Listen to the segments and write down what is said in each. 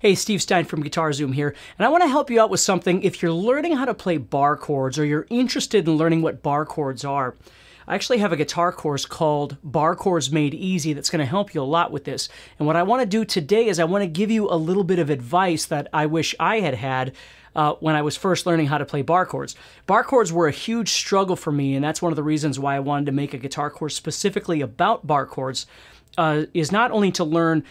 Hey, Steve Stine from Guitar Zoom here, and I want to help you out with something if you're learning how to play bar chords or you're interested in learning what bar chords are. I actually have a guitar course called Barre Chords Made Easy that's going to help you a lot with this. And what I want to do today is I want to give you a little bit of advice that I wish I had had when I was first learning how to play bar chords. Bar chords were a huge struggle for me, and that's one of the reasons why I wanted to make a guitar course specifically about bar chords, is not only to learn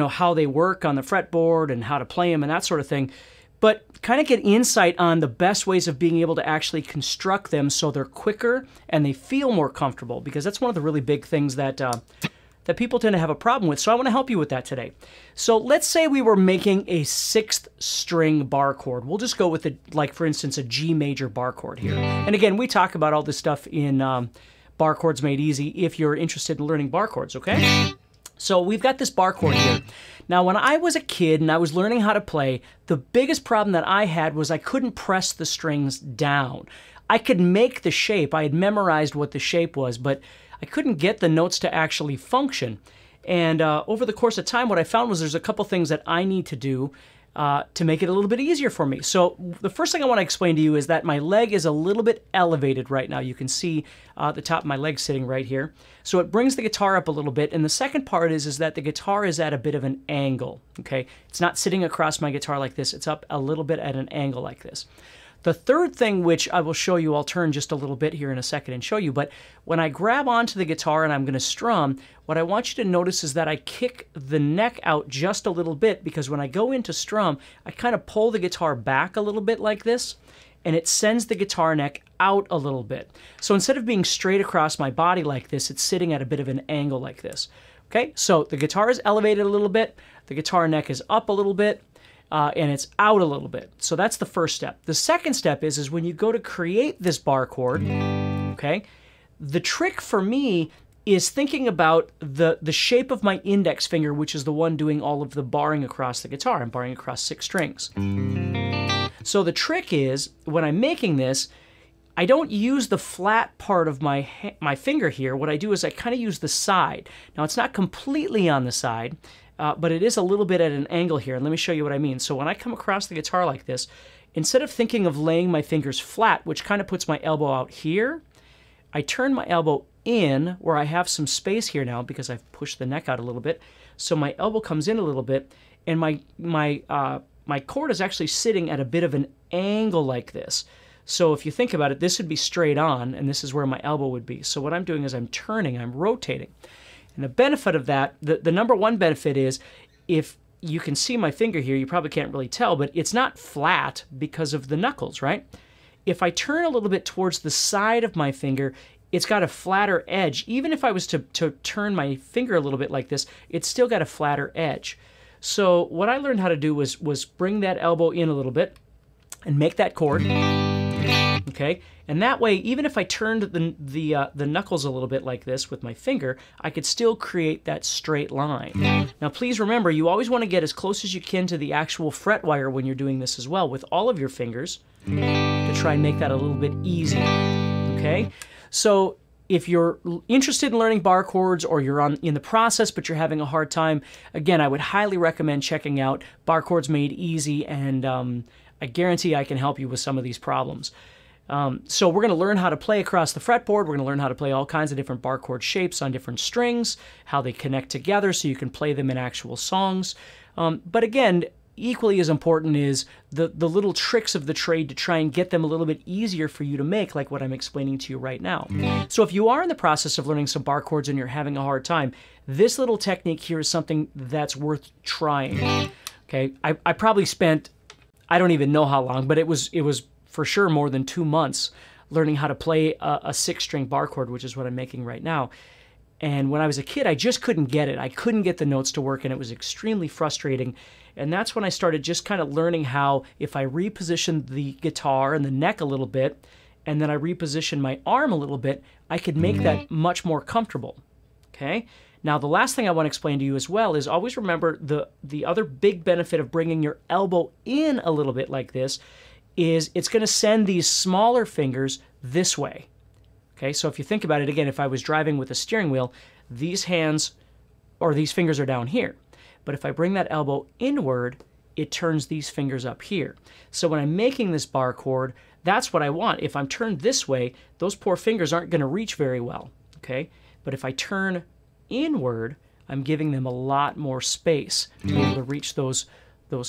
how they work on the fretboard and how to play them and that sort of thing, but kind of get insight on the best ways of being able to actually construct them so they're quicker and they feel more comfortable, because that's one of the really big things that that people tend to have a problem with. So I want to help you with that today. So let's say we were making a 6th string bar chord. We'll just go with, like for instance, a G major bar chord here. And again, we talk about all this stuff in Barre Chords Made Easy if you're interested in learning bar chords, okay? So we've got this bar chord here. Now, when I was a kid and I was learning how to play, the biggest problem that I had was I couldn't press the strings down. I could make the shape. I had memorized what the shape was, but I couldn't get the notes to actually function. And over the course of time, what I found was there's a couple things that I need to do to make it a little bit easier for me. So the first thing I want to explain to you is that my leg is a little bit elevated right now. You can see the top of my leg sitting right here. So it brings the guitar up a little bit. And the second part is that the guitar is at a bit of an angle, okay? It's not sitting across my guitar like this. It's up a little bit at an angle like this. The third thing, which I will show you, I'll turn just a little bit here in a second and show you, but when I grab onto the guitar and I'm going to strum, what I want you to notice is that I kick the neck out just a little bit, because when I go into strum, I kind of pull the guitar back a little bit like this, and it sends the guitar neck out a little bit. So instead of being straight across my body like this, it's sitting at a bit of an angle like this. Okay, so the guitar is elevated a little bit, the guitar neck is up a little bit, and it's out a little bit. So that's the first step. The second step is when you go to create this bar chord, okay, the trick for me is thinking about the shape of my index finger, which is the one doing all of the barring across the guitar. I'm barring across 6 strings. So the trick is, when I'm making this, I don't use the flat part of my finger here. What I do is I kind of use the side. Now, it's not completely on the side, but it is a little bit at an angle here, and let me show you what I mean. So when I come across the guitar like this, instead of thinking of laying my fingers flat, which kind of puts my elbow out here, I turn my elbow in where I have some space here now because I've pushed the neck out a little bit. So my elbow comes in a little bit, and my chord is actually sitting at a bit of an angle like this. So if you think about it, this would be straight on, and this is where my elbow would be. So what I'm doing is I'm turning, I'm rotating. And the benefit of that, the number one benefit is, if you can see my finger here, you probably can't really tell, but it's not flat because of the knuckles, right? If I turn a little bit towards the side of my finger, it's got a flatter edge. Even if I was to turn my finger a little bit like this, it's still got a flatter edge. So what I learned how to do was bring that elbow in a little bit and make that chord. Okay, and that way, even if I turned the knuckles a little bit like this with my finger, I could still create that straight line. Now, please remember, you always want to get as close as you can to the actual fret wire when you're doing this as well, with all of your fingers, to try and make that a little bit easier. Okay, so if you're interested in learning bar chords, or you're in the process but you're having a hard time, again, I would highly recommend checking out Barre Chords Made Easy, and I guarantee I can help you with some of these problems. So we're going to learn how to play across the fretboard. We're going to learn how to play all kinds of different bar chord shapes on different strings, how they connect together so you can play them in actual songs. But again, equally as important is the little tricks of the trade to try and get them a little bit easier for you to make, like what I'm explaining to you right now. So if you are in the process of learning some bar chords and you're having a hard time, this little technique here is something that's worth trying. Okay, I probably spent, I don't even know how long, but it was for sure more than 2 months learning how to play a 6-string bar chord, which is what I'm making right now. And when I was a kid, I just couldn't get it. I couldn't get the notes to work, and it was extremely frustrating. And that's when I started just kind of learning how, if I repositioned the guitar and the neck a little bit, and then I repositioned my arm a little bit, I could make that much more comfortable. Okay? Now, the last thing I want to explain to you as well is, always remember the other big benefit of bringing your elbow in a little bit like this is it's going to send these smaller fingers this way. Okay, so if you think about it, again, if I was driving with a steering wheel, these hands or these fingers are down here. But if I bring that elbow inward, it turns these fingers up here. So when I'm making this bar chord, that's what I want. If I'm turned this way, those poor fingers aren't going to reach very well, okay? But if I turn inward, I'm giving them a lot more space to be able to reach those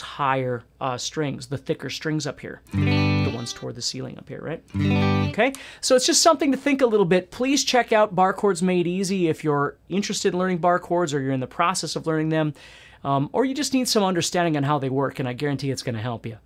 higher strings, the thicker strings up here, the ones toward the ceiling up here, right? Okay, so it's just something to think a little bit. Please check out Barre Chords Made Easy if you're interested in learning bar chords, or you're in the process of learning them, or you just need some understanding on how they work, and I guarantee it's going to help you.